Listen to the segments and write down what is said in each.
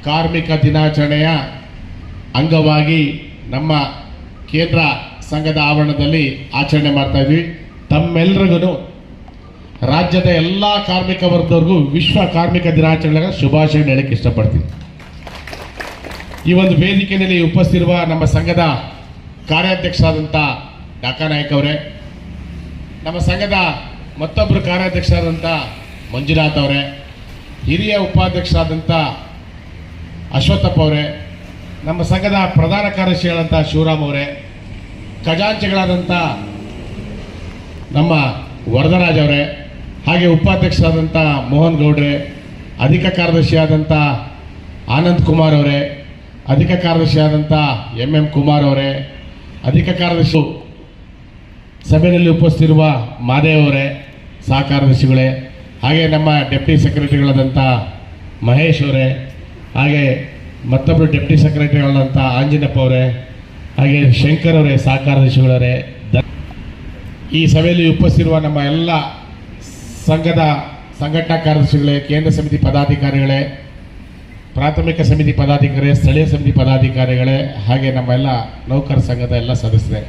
ಕಾರ್ಮಿಕ ದಿನಾಚರಣೆಯ ಅಂಗವಾಗಿ ನಮ್ಮ ಕೇಂದ್ರ ಸಂಘದ ಆವರಣದಲ್ಲಿ ಆಚರಣೆ ಮಾಡ್ತಾ ಇದ್ವಿ. ತಮ್ಮೆಲ್ಲರಿಗೂ ರಾಜ್ಯದ ಎಲ್ಲ ಕಾರ್ಮಿಕ ವರ್ಗದವ್ರಿಗೂ ವಿಶ್ವ ಕಾರ್ಮಿಕ ದಿನಾಚರಣೆಯ ಶುಭಾಶಯ ಹೇಳಕ್ಕೆ ಇಷ್ಟಪಡ್ತೀನಿ. ಈ ಒಂದು ವೇದಿಕೆಯಲ್ಲಿ ಉಪಸ್ಥಿತಿರುವ ನಮ್ಮ ಸಂಘದ ಕಾರ್ಯಾಧ್ಯಕ್ಷರಾದಂಥ ಡಾಕಾ ನಾಯಕ್ ಅವರೇ, ನಮ್ಮ ಸಂಘದ ಮತ್ತೊಬ್ಬರು ಕಾರ್ಯಾಧ್ಯಕ್ಷರಾದಂಥ ಮಂಜುನಾಥ್ ಅವರೇ, ಹಿರಿಯ ಉಪಾಧ್ಯಕ್ಷರಾದಂಥ ಅಶ್ವತ್ಥಪ್ಪ ಅವರೇ, ನಮ್ಮ ಸಂಘದ ಪ್ರಧಾನ ಕಾರ್ಯದರ್ಶಿಗಳಾದಂಥ ಶಿವರಾಮ್ ಅವರೇ, ಖಜಾಂಚಿಗಳಾದಂಥ ನಮ್ಮ ವರದರಾಜ್ ಅವರೇ, ಹಾಗೆ ಉಪಾಧ್ಯಕ್ಷರಾದಂಥ ಮೋಹನ್ ಗೌಡ್ರೆ, ಅಧಿಕ ಕಾರ್ಯದರ್ಶಿಯಾದಂಥ ಆನಂದ್ ಕುಮಾರ್ ಅವರೇ, ಅಧಿಕ ಕಾರ್ಯದರ್ಶಿಯಾದಂಥ ಎಂ ಕುಮಾರ್ ಅವರೇ, ಅಧಿಕ ಕಾರ್ಯದರ್ಶಿ ಸಭೆಯಲ್ಲಿ ಉಪಸ್ಥಿತಿರುವ ಮಾದೇವ್ ಅವರೇ, ಸಹ ಕಾರ್ಯದರ್ಶಿಗಳೇ, ಹಾಗೆ ನಮ್ಮ ಡೆಪ್ಟಿ ಸೆಕ್ರೆಟರಿಗಳಾದಂಥ ಮಹೇಶ್ ಅವರೇ, ಹಾಗೆ ಮತ್ತೊಬ್ಬರು ಡೆಪ್ಟಿ ಸೆಕ್ರೆಟರಿಗಳಾದಂಥ ಆಂಜನಪ್ಪ ಅವರೇ, ಹಾಗೆ ಶಂಕರ್ ಅವರೇ, ಸಹ ಕಾರ್ಯದರ್ಶಿಗಳವರೇ, ಈ ಸಭೆಯಲ್ಲಿ ಉಪಸ್ಥಿತಿರುವ ನಮ್ಮ ಎಲ್ಲ ಸಂಘದ ಸಂಘಟನಾ ಕಾರ್ಯದರ್ಶಿಗಳೇ, ಕೇಂದ್ರ ಸಮಿತಿ ಪದಾಧಿಕಾರಿಗಳೇ, ಪ್ರಾಥಮಿಕ ಸಮಿತಿ ಪದಾಧಿಕಾರಿ, ಸ್ಥಳೀಯ ಸಮಿತಿ ಪದಾಧಿಕಾರಿಗಳೇ, ಹಾಗೆ ನಮ್ಮ ಎಲ್ಲ ನೌಕರ ಸಂಘದ ಎಲ್ಲ ಸದಸ್ಯರೇ,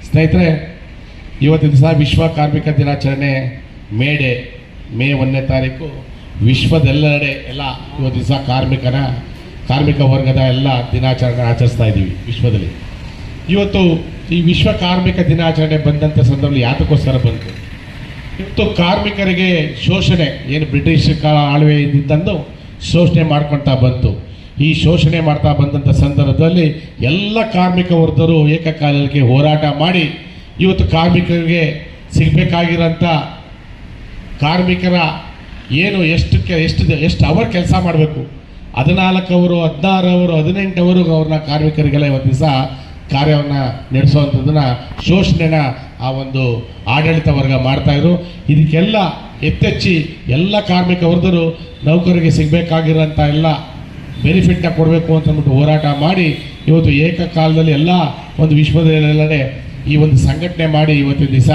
ಸ್ನೇಹಿತರೆ, ಇವತ್ತಿನ ದಿವಸ ವಿಶ್ವ ಕಾರ್ಮಿಕ ದಿನಾಚರಣೆ ಮೇ 1ನೇ ತಾರೀಕು ವಿಶ್ವದೆಲ್ಲೆಡೆ ಎಲ್ಲ ಇವತ್ತು ದಿವಸ ಕಾರ್ಮಿಕ ವರ್ಗದ ಎಲ್ಲ ದಿನಾಚರಣೆ ಆಚರಿಸ್ತಾ ಇದ್ದೀವಿ ವಿಶ್ವದಲ್ಲಿ. ಇವತ್ತು ಈ ವಿಶ್ವ ಕಾರ್ಮಿಕ ದಿನಾಚರಣೆ ಬಂದಂಥ ಸಂದರ್ಭದಲ್ಲಿ ಯಾತಕ್ಕೋಸ್ಕರ ಬಂತು? ಇವತ್ತು ಕಾರ್ಮಿಕರಿಗೆ ಶೋಷಣೆ ಏನು ಬ್ರಿಟಿಷ್ ಕಾಲ ಆಳ್ವೆಯಿಂದಂದು ಶೋಷಣೆ ಮಾಡ್ಕೊಳ್ತಾ ಬಂತು. ಈ ಶೋಷಣೆ ಮಾಡ್ತಾ ಬಂದಂಥ ಸಂದರ್ಭದಲ್ಲಿ ಎಲ್ಲ ಕಾರ್ಮಿಕ ವರ್ಗದವರು ಏಕಕಾಲಕ್ಕೆ ಹೋರಾಟ ಮಾಡಿ ಇವತ್ತು ಕಾರ್ಮಿಕರಿಗೆ ಸಿಗಬೇಕಾಗಿರೋಂಥ ಕಾರ್ಮಿಕರ ಏನು ಎಷ್ಟು ಅವರ್ ಕೆಲಸ ಮಾಡಬೇಕು, 14 ಅವರು, 16 ಅವರು, 18 ಅವರು ಅವ್ರನ್ನ ಕಾರ್ಮಿಕರಿಗೆಲ್ಲ ಇವತ್ತು ದಿವಸ ಕಾರ್ಯವನ್ನು ನಡೆಸುವಂಥದ್ದನ್ನು ಶೋಷಣೆನ ಆ ಒಂದು ಆಡಳಿತ ವರ್ಗ ಮಾಡ್ತಾಯಿದ್ರು. ಇದಕ್ಕೆಲ್ಲ ಎತ್ತೆಚ್ಚಿ ಎಲ್ಲ ಕಾರ್ಮಿಕ ವರ್ಗರು ನೌಕರರಿಗೆ ಸಿಗಬೇಕಾಗಿರೋಂಥ ಎಲ್ಲ ಬೆನಿಫಿಟ್ನ ಕೊಡಬೇಕು ಅಂತಂದ್ಬಿಟ್ಟು ಹೋರಾಟ ಮಾಡಿ ಇವತ್ತು ಏಕಕಾಲದಲ್ಲಿ ಎಲ್ಲ ಒಂದು ವಿಶ್ವದಲ್ಲೆಲ್ಲಡೆ ಈ ಒಂದು ಸಂಘಟನೆ ಮಾಡಿ ಇವತ್ತಿನ ದಿವಸ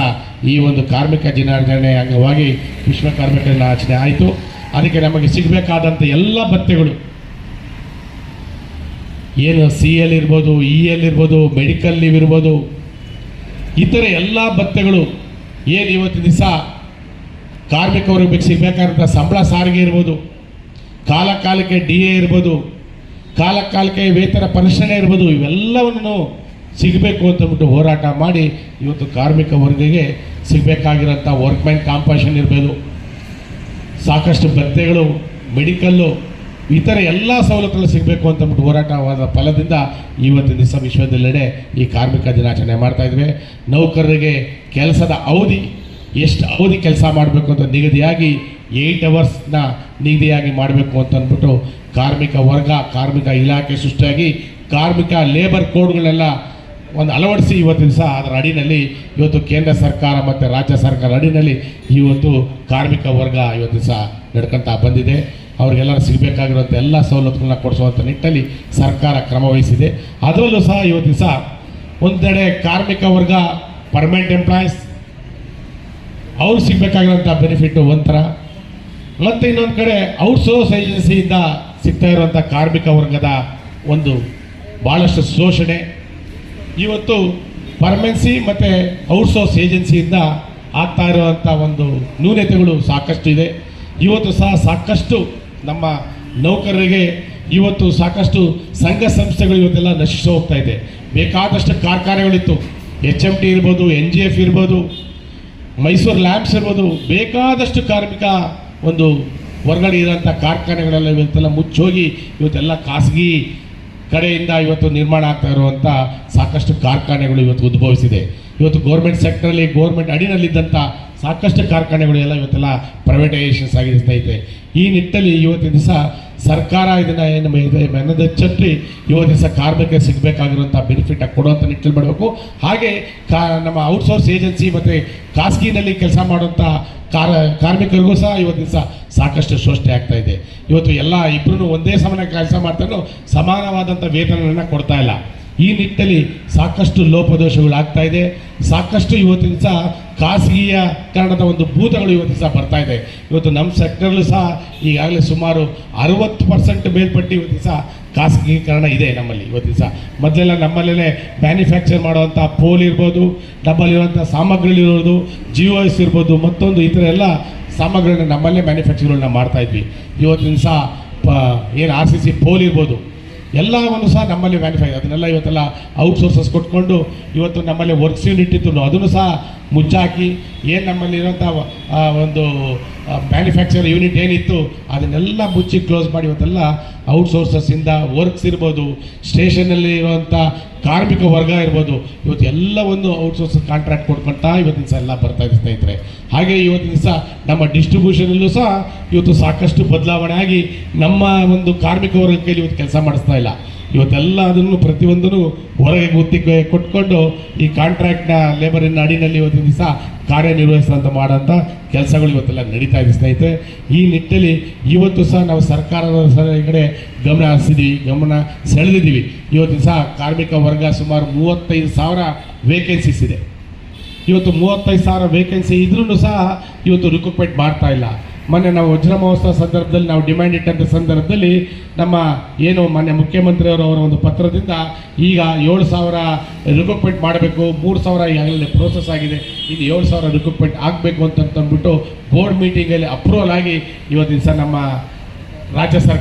ಈ ಒಂದು ಕಾರ್ಮಿಕ ದಿನಾಚರಣೆ ಅಂಗವಾಗಿ ವಿಶ್ವ ಕಾರ್ಮಿಕ ದಿನಾಚರಣೆ ಆಯಿತು. ಅದಕ್ಕೆ ನಮಗೆ ಸಿಗಬೇಕಾದಂಥ ಎಲ್ಲ ಭತ್ಯೆಗಳು ಏನು CL ಇರ್ಬೋದು, EL ಇರ್ಬೋದು, ಮೆಡಿಕಲ್ ಲೀವ್ ಇರ್ಬೋದು, ಇತರ ಎಲ್ಲ ಭತ್ಯೆಗಳು ಏನು ಇವತ್ತಿನ ದಿವಸ ಕಾರ್ಮಿಕವ್ರಿಗೆ ಸಿಗಬೇಕಾದಂಥ ಸಂಬಳ ಸಾರಿಗೆ ಇರ್ಬೋದು, ಕಾಲಕ್ಕೆ DA ಇರ್ಬೋದು, ಕಾಲಕ್ಕೆ ವೇತನ ಪರಿಷ್ಕರಣೆ ಇರ್ಬೋದು, ಇವೆಲ್ಲವನ್ನು ಸಿಗಬೇಕು ಅಂತಂದ್ಬಿಟ್ಟು ಹೋರಾಟ ಮಾಡಿ ಇವತ್ತು ಕಾರ್ಮಿಕ ವರ್ಗಕ್ಕೆ ಸಿಗಬೇಕಾಗಿರೋಂಥ ವರ್ಕ್ಮ್ಯಾನ್ ಕಾಂಪನ್ಸೇಷನ್ ಇರ್ಬೋದು, ಸಾಕಷ್ಟು ಭತ್ಯೆಗಳು, ಮೆಡಿಕಲ್ಲು, ಇತರ ಎಲ್ಲ ಸವಲತ್ತುಗಳು ಸಿಗಬೇಕು ಅಂತಂದ್ಬಿಟ್ಟು ಹೋರಾಟವಾದ ಫಲದಿಂದ ಇವತ್ತಿನ ದಿವಸ ವಿಶ್ವದೆಲ್ಲೆಡೆ ಈ ಕಾರ್ಮಿಕ ದಿನಾಚರಣೆ ಮಾಡ್ತಾಯಿದ್ವಿ. ನೌಕರರಿಗೆ ಕೆಲಸದ ಅವಧಿ ಎಷ್ಟು ಅವಧಿ ಕೆಲಸ ಮಾಡಬೇಕು ಅಂತ ನಿಗದಿಯಾಗಿ 8 ಅವರ್ಸ್ನ ನಿಗದಿಯಾಗಿ ಮಾಡಬೇಕು ಅಂತಂದ್ಬಿಟ್ಟು ಕಾರ್ಮಿಕ ವರ್ಗ, ಕಾರ್ಮಿಕ ಇಲಾಖೆ ಸೃಷ್ಟಿಯಾಗಿ ಕಾರ್ಮಿಕ ಲೇಬರ್ ಕೋಡ್ಗಳನ್ನೆಲ್ಲ ಒಂದು ಅಳವಡಿಸಿ ಇವತ್ತಿನ ದಿವಸ ಅದರ ಅಡಿನಲ್ಲಿ ಇವತ್ತು ಕೇಂದ್ರ ಸರ್ಕಾರ ಮತ್ತು ರಾಜ್ಯ ಸರ್ಕಾರ ಅಡಿನಲ್ಲಿ ಇವತ್ತು ಕಾರ್ಮಿಕ ವರ್ಗ ಇವತ್ತು ದಿವಸ ನಡ್ಕೊಳ್ತಾ ಬಂದಿದೆ. ಅವ್ರಿಗೆಲ್ಲರೂ ಸಿಗಬೇಕಾಗಿರುವಂಥ ಎಲ್ಲ ಸವಲತ್ತುಗಳನ್ನ ಕೊಡಿಸುವಂಥ ನಿಟ್ಟಲ್ಲಿ ಸರ್ಕಾರ ಕ್ರಮ ವಹಿಸಿದೆ. ಅದರಲ್ಲೂ ಸಹ ಇವತ್ತು ದಿವಸ ಒಂದೆಡೆ ಕಾರ್ಮಿಕ ವರ್ಗ ಪರ್ಮನೆಂಟ್ ಎಂಪ್ಲಾಯೀಸ್ ಅವ್ರು ಸಿಗಬೇಕಾಗಿರೋಂಥ ಬೆನಿಫಿಟ್ಟು ಒಂಥರ, ಮತ್ತು ಇನ್ನೊಂದು ಕಡೆ ಔಟ್ಸೋರ್ಸ್ ಏಜೆನ್ಸಿಯಿಂದ ಸಿಗ್ತಾ ಇರುವಂಥ ಕಾರ್ಮಿಕ ವರ್ಗದ ಒಂದು ಭಾಳಷ್ಟು ಶೋಷಣೆ. ಇವತ್ತು ಪರ್ಮನೆನ್ಸಿ ಮತ್ತು ಔಟ್ಸೋರ್ಸ್ ಏಜೆನ್ಸಿಯಿಂದ ಆಗ್ತಾ ಇರುವಂಥ ಒಂದು ನ್ಯೂನತೆಗಳು ಸಾಕಷ್ಟು ಇದೆ. ಇವತ್ತು ಸಹ ಸಾಕಷ್ಟು ನಮ್ಮ ನೌಕರರಿಗೆ ಇವತ್ತು ಸಾಕಷ್ಟು ಸಂಘ ಸಂಸ್ಥೆಗಳು ಇವತ್ತೆಲ್ಲ ನಶಿಸಿ ಹೋಗ್ತಾ ಇದೆ. ಬೇಕಾದಷ್ಟು ಕಾರ್ಖಾನೆಗಳಿತ್ತು, HMT ಇರ್ಬೋದು, NGF ಇರ್ಬೋದು, ಮೈಸೂರು ಲ್ಯಾಂಪ್ಸ್ ಇರ್ಬೋದು, ಬೇಕಾದಷ್ಟು ಕಾರ್ಮಿಕ ಒಂದು ಹೊರಗಡೆ ಇರೋಂಥ ಕಾರ್ಖಾನೆಗಳೆಲ್ಲ ಇವತ್ತೆಲ್ಲ ಮುಚ್ಚೋಗಿ ಇವತ್ತೆಲ್ಲ ಖಾಸಗಿ ಕಡೆಯಿಂದ ಇವತ್ತು ನಿರ್ಮಾಣ ಆಗ್ತಾ ಇರುವಂಥ ಸಾಕಷ್ಟು ಕಾರ್ಖಾನೆಗಳು ಇವತ್ತು ಉದ್ಭವಿಸಿದೆ. ಇವತ್ತು ಗೌರ್ಮೆಂಟ್ ಸೆಕ್ಟರಲ್ಲಿ ಗೌರ್ಮೆಂಟ್ ಅಡಿನಲ್ಲಿದ್ದಂಥ ಸಾಕಷ್ಟು ಕಾರ್ಖಾನೆಗಳು ಎಲ್ಲ ಇವತ್ತೆಲ್ಲ ಪ್ರೈವೇಟೈಸೇಷನ್ಸ್ ಆಗಿರ್ತೈತೆ. ಈ ನಿಟ್ಟಲ್ಲಿ ಇವತ್ತಿನ ದಿವಸ ಸರ್ಕಾರ ಇದನ್ನು ಏನು ಮೆನದೆಚ್ಚಿ ಇವತ್ತು ದಿವಸ ಕಾರ್ಮಿಕರಿಗೆ ಸಿಗಬೇಕಾಗಿರುವಂಥ ಬೆನಿಫಿಟ್ ಕೊಡುವಂಥ ನಿಟ್ಟಲ್ಲಿ ಮಾಡಬೇಕು. ಹಾಗೆ ನಮ್ಮ ಔಟ್ಸೋರ್ಸ್ ಏಜೆನ್ಸಿ ಮತ್ತು ಖಾಸಗಿನಲ್ಲಿ ಕೆಲಸ ಮಾಡುವಂಥ ಕಾರ್ಮಿಕರಿಗೂ ಸಹ ಇವತ್ತು ದಿವಸ ಸಾಕಷ್ಟು ಶೋಷಣೆ ಆಗ್ತಾ ಇದೆ. ಇವತ್ತು ಎಲ್ಲ ಇಬ್ಬರೂ ಒಂದೇ ಸಮಾನ ಕೆಲಸ ಮಾಡ್ತಾನೂ ಸಮಾನವಾದಂಥ ವೇತನವನ್ನು ಕೊಡ್ತಾ ಇಲ್ಲ. ಈ ನಿಟ್ಟಲ್ಲಿ ಸಾಕಷ್ಟು ಲೋಪದೋಷಗಳಾಗ್ತಾ ಇದೆ. ಸಾಕಷ್ಟು ಇವತ್ತಿನ ದಿವಸ ಖಾಸಗೀಕರಣದ ಒಂದು ಭೂತಗಳು ಇವತ್ತು ಸಹ ಬರ್ತಾ ಇದೆ. ಇವತ್ತು ನಮ್ಮ ಸೆಕ್ಟರ್ಲು ಸಹ ಈಗಾಗಲೇ ಸುಮಾರು 60% ಮೇಲ್ಪಟ್ಟು ಇವತ್ತು ಸಹ ಖಾಸಗೀಕರಣ ಇದೆ ನಮ್ಮಲ್ಲಿ. ಇವತ್ತು ಸಹ ಮೊದಲೆಲ್ಲ ನಮ್ಮಲ್ಲೇ ಮ್ಯಾನುಫ್ಯಾಕ್ಚರ್ ಮಾಡುವಂಥ ಪೋಲ್ ಇರ್ಬೋದು, ನಮ್ಮಲ್ಲಿರುವಂಥ ಸಾಮಗ್ರಿಗಳಿರ್ಬೋದು, GOS ಇರ್ಬೋದು, ಮತ್ತೊಂದು ಈ ಥರ ಎಲ್ಲ ಸಾಮಗ್ರಿಗಳನ್ನ ನಮ್ಮಲ್ಲೇ ಮ್ಯಾನುಫ್ಯಾಕ್ಚರ್ಗಳನ್ನ ಮಾಡ್ತಾಯಿದ್ವಿ. ಇವತ್ತಿನ ಸಹ ಏನು RCC ಪೋಲ್ ಇರ್ಬೋದು ಎಲ್ಲವನ್ನು ಸಹ ನಮ್ಮಲ್ಲಿ ಮ್ಯಾನುಫ್ಯಾಕ್ಚರ್, ಅದನ್ನೆಲ್ಲ ಇವತ್ತೆಲ್ಲ ಔಟ್ಸೋರ್ಸಸ್ ಕೊಟ್ಕೊಂಡು ಇವತ್ತು ನಮ್ಮಲ್ಲಿ ವರ್ಕ್ಸ್ ಯೂನಿಟ್ ಇತ್ತು, ಅದನ್ನು ಸಹ ಮುಚ್ಚಾಕಿ ಏನು ನಮ್ಮಲ್ಲಿರುವಂಥ ಒಂದು ಮ್ಯಾನುಫ್ಯಾಕ್ಚರ್ ಯೂನಿಟ್ ಏನಿತ್ತು ಅದನ್ನೆಲ್ಲ ಮುಚ್ಚಿ ಕ್ಲೋಸ್ ಮಾಡಿ ಇವತ್ತೆಲ್ಲ ಔಟ್ಸೋರ್ಸಸ್ಸಿಂದ ವರ್ಕ್ಸ್ ಇರ್ಬೋದು, ಸ್ಟೇಷನಲ್ಲಿ ಇರುವಂಥ ಕಾರ್ಮಿಕ ವರ್ಗ ಇರ್ಬೋದು, ಇವತ್ತು ಎಲ್ಲವನ್ನು ಔಟ್ಸೋರ್ಸ್ ಕಾಂಟ್ರಾಕ್ಟ್ ಕೊಡ್ಕೊಳ್ತಾ ಇವತ್ತಿನ ಸಹ ಎಲ್ಲ ಬರ್ತಾ ಇದೆ ಸ್ನೇಹಿತರೆ. ಹಾಗೆ ಇವತ್ತಿನ ಸಹ ನಮ್ಮ ಡಿಸ್ಟ್ರಿಬ್ಯೂಷನಲ್ಲೂ ಸಹ ಇವತ್ತು ಸಾಕಷ್ಟು ಬದಲಾವಣೆ ಆಗಿ ನಮ್ಮ ಒಂದು ಕಾರ್ಮಿಕ ವರ್ಗಕ್ಕೆ ಇವತ್ತು ಕೆಲಸ ಮಾಡಿಸ್ತಾ ಇಲ್ಲ. ಇವತ್ತೆಲ್ಲ ಅದನ್ನು ಪ್ರತಿಯೊಂದನ್ನು ಹೊರಗೆ ಗುತ್ತಿ ಕೊಟ್ಕೊಂಡು ಈ ಕಾಂಟ್ರಾಕ್ಟ್ನ ಲೇಬರಿನ ಅಡಿನಲ್ಲಿ ಇವತ್ತಿನ ದಿವಸ ಕಾರ್ಯನಿರ್ವಹಿಸುವಂಥ ಮಾಡೋಂಥ ಕೆಲಸಗಳು ಇವತ್ತೆಲ್ಲ ನಡೀತಾ ಇದೆ ಸ್ನೇಹಿತರೆ. ಈ ನಿಟ್ಟಿನಲ್ಲಿ ಇವತ್ತು ಸಹ ನಾವು ಸರ್ಕಾರದ ಕಡೆ ಗಮನ ಹರಿಸಿದ್ದೀವಿ, ಗಮನ ಸೆಳೆದಿದ್ದೀವಿ. ಇವತ್ತಿನ ಸಹ ಕಾರ್ಮಿಕ ವರ್ಗ ಸುಮಾರು 35,000 ವೇಕೆನ್ಸೀಸ್ ಇದೆ. ಇವತ್ತು 35,000 ವೇಕೆನ್ಸಿ ಇದ್ರೂ ಸಹ ಇವತ್ತು ರಿಕ್ರೂಟ್ಮೆಂಟ್ ಮಾಡ್ತಾ ಇಲ್ಲ. ಮೊನ್ನೆ ನಾವು ವಜ್ರ ಮಹೋತ್ಸವ ಸಂದರ್ಭದಲ್ಲಿ ನಾವು ಡಿಮ್ಯಾಂಡ್ ಇಟ್ಟಂಥ ಸಂದರ್ಭದಲ್ಲಿ ನಮ್ಮ ಏನು ಮಾನ್ಯ ಮುಖ್ಯಮಂತ್ರಿಯವರ ಒಂದು ಪತ್ರದಿಂದ ಈಗ 7,000 ರಿಕ್ರೂಟ್ಮೆಂಟ್ ಮಾಡಬೇಕು, 3,000 ಈಗಾಗಲೇ ಪ್ರೋಸೆಸ್ ಆಗಿದೆ, ಇನ್ನು 7,000 ರಿಕ್ರೂಟ್ಮೆಂಟ್ ಆಗಬೇಕು ಅಂತಂದ್ಬಿಟ್ಟು ಬೋರ್ಡ್ ಮೀಟಿಂಗಲ್ಲಿ ಅಪ್ರೂವಲ್ ಆಗಿ ಇವತ್ತಿನ ಸಹ ನಮ್ಮ ರಾಜ್ಯ ಸರ್ಕಾರ